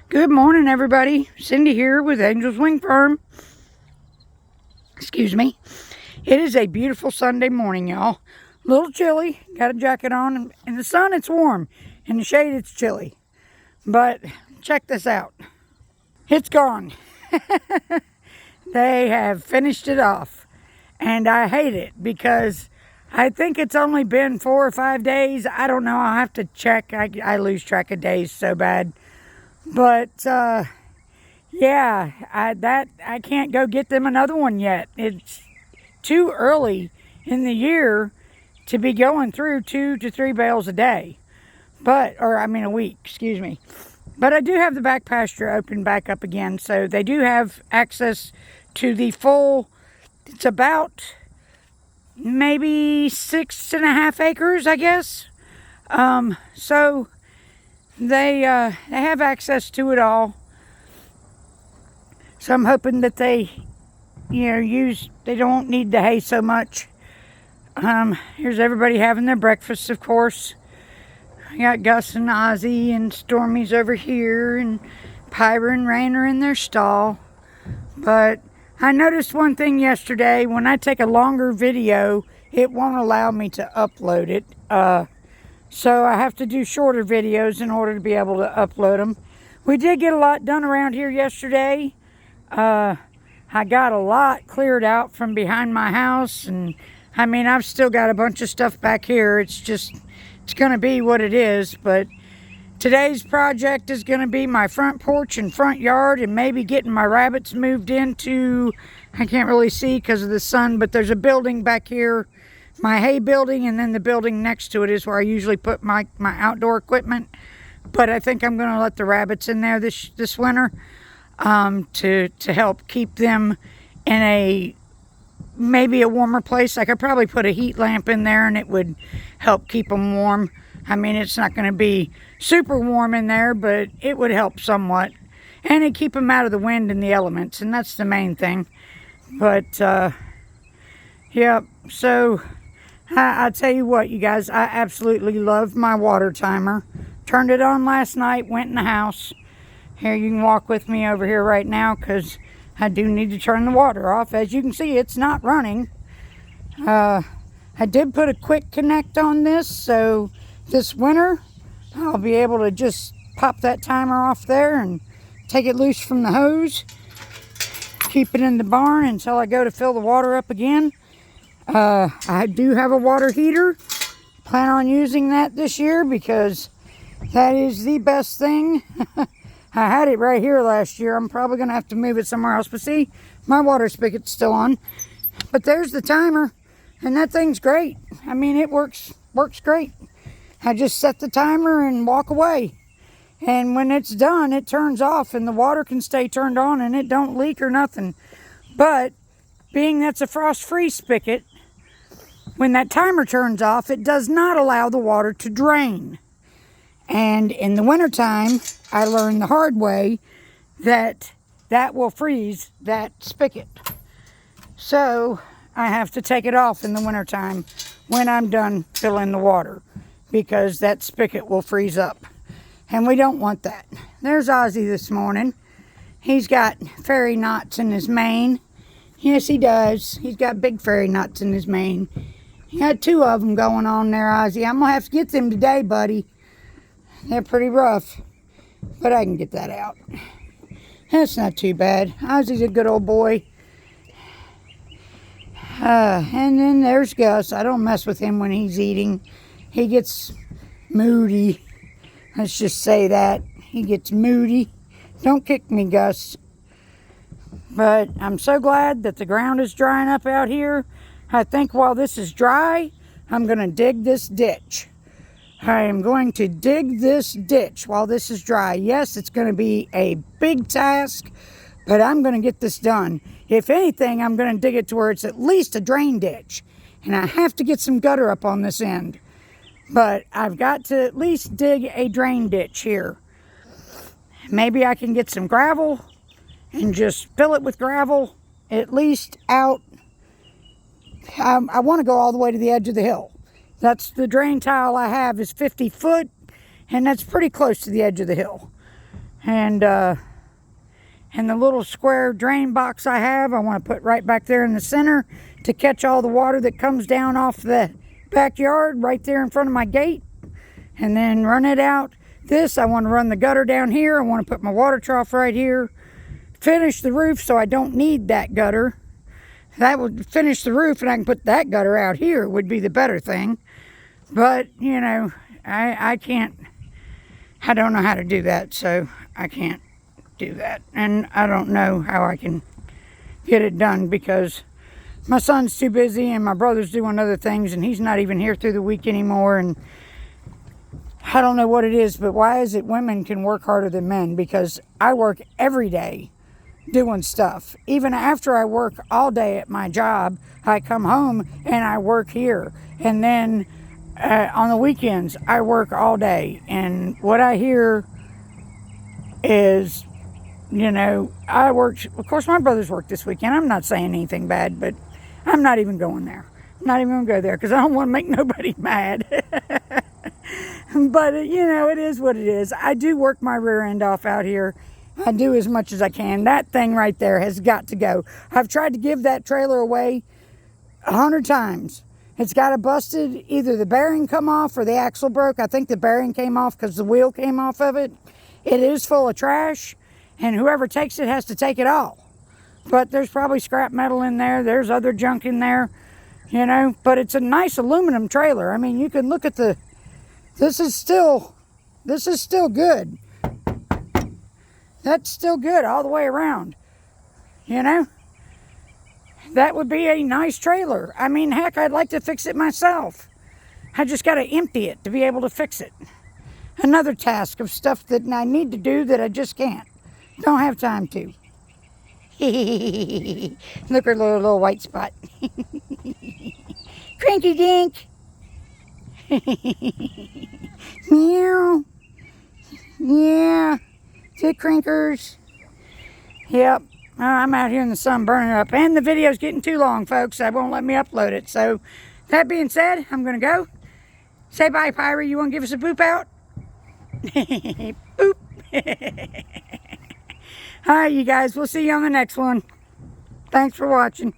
Good morning, everybody. Cindy here with Angel's Wing Farm. Excuse me. It is a beautiful Sunday morning, y'all. A little chilly. Got a jacket on. In the sun, it's warm. In the shade, it's chilly. But check this out. It's gone. They have finished it off. And I hate it because I think it's only been 4 or 5 days. I don't know. I'll have to check. I lose track of days so bad. But, yeah, I can't go get them another one yet. It's too early in the year to be going through 2 to 3 bales a day. A week, excuse me. But I do have the back pasture open back up again, so they do have access to the full, it's about maybe 6.5 acres, I guess. So they have access to it all. So I'm hoping that they, they don't need the hay so much. Here's everybody having their breakfast, of course. I got Gus and Ozzy and Stormy's over here, and Pyra and Rain are in their stall. But I noticed one thing yesterday. When I take a longer video, it won't allow me to upload it. So I have to do shorter videos in order to be able to upload them. We did get a lot done around here yesterday. I got a lot cleared out from behind my house, and I've still got a bunch of stuff back here. It's going to be what it is. But today's project is going to be my front porch and front yard, and maybe getting my rabbits moved into, I can't really see because of the sun, but there's a building back here, my hay building, and then the building next to it is where I usually put my outdoor equipment. But I think I'm going to let the rabbits in there this winter to help keep them in maybe a warmer place. I could probably put a heat lamp in there and it would help keep them warm. It's not going to be super warm in there, but it would help somewhat. And it'd keep them out of the wind and the elements, and that's the main thing. But, yeah, so I'll tell you what, you guys, I absolutely love my water timer. Turned it on last night, went in the house. Here, you can walk with me over here right now because I do need to turn the water off. As you can see, it's not running. I did put a quick connect on this, so this winter I'll be able to just pop that timer off there and take it loose from the hose. Keep it in the barn until I go to fill the water up again. I do have a water heater. Plan on using that this year because that is the best thing. I had it right here last year. I'm probably going to have to move it somewhere else. But see, my water spigot's still on. But there's the timer. And that thing's great. It works great. I just set the timer and walk away. And when it's done, it turns off and the water can stay turned on and it don't leak or nothing. But being that's a frost-free spigot, when that timer turns off, it does not allow the water to drain. And in the wintertime, I learned the hard way that will freeze that spigot. So I have to take it off in the wintertime when I'm done filling the water because that spigot will freeze up. And we don't want that. There's Ozzy this morning. He's got fairy knots in his mane. Yes, he does. He's got big fairy knots in his mane. He had 2 of them going on there, Ozzy. I'm going to have to get them today, buddy. They're pretty rough, but I can get that out. That's not too bad. Ozzy's a good old boy. And then there's Gus. I don't mess with him when he's eating. He gets moody. Let's just say that. He gets moody. Don't kick me, Gus. But I'm so glad that the ground is drying up out here. I think while this is dry, I'm going to dig this ditch. I am going to dig this ditch while this is dry. Yes, it's going to be a big task, but I'm going to get this done. If anything, I'm going to dig it to where it's at least a drain ditch. And I have to get some gutter up on this end. But I've got to at least dig a drain ditch here. Maybe I can get some gravel and just fill it with gravel, at least out. I want to go all the way to the edge of the hill. That's the drain tile I have is 50 foot, and that's pretty close to the edge of the hill. And the little square drain box I have, I want to put right back there in the center to catch all the water that comes down off the backyard right there in front of my gate, and then run it out. This, I want to run the gutter down here. I want to put my water trough right here. Finish the roof so I don't need that gutter. That would finish the roof and I can put that gutter out here would be the better thing. But, you know, I can't, I don't know how to do that, so I can't do that. And I don't know how I can get it done because my son's too busy and my brother's doing other things and he's not even here through the week anymore. And I don't know what it is, but why is it women can work harder than men? Because I work every day doing stuff. Even after I work all day at my job, I come home and I work here. And then on the weekends, I work all day. And what I hear is, you know, I work, of course my brothers work this weekend. I'm not saying anything bad, but I'm not even going there. I'm not even going to go there because I don't want to make nobody mad. But, you know, it is what it is. I do work my rear end off out here. I do as much as I can. That thing right there has got to go. I've tried to give that trailer away 100 times. It's got a busted, either the bearing come off or the axle broke. I think the bearing came off because the wheel came off of it. It is full of trash, and whoever takes it has to take it all. But there's probably scrap metal in there. There's other junk in there, you know. But it's a nice aluminum trailer. I mean, you can look at the, this is still good. That's still good all the way around, you know. That would be a nice trailer. I mean, heck, I'd like to fix it myself. I just got to empty it to be able to fix it. Another task of stuff that I need to do that I just can't. Don't have time to. Look, her little white spot. Cranky dink. Meow. Yeah. Tit crinkers. Yep. I'm out here in the sun burning up. And the video's getting too long, folks. They won't let me upload it. So, that being said, I'm going to go. Say bye, Pyrie. You want to give us a boop out? Boop. All right, you guys. We'll see you on the next one. Thanks for watching.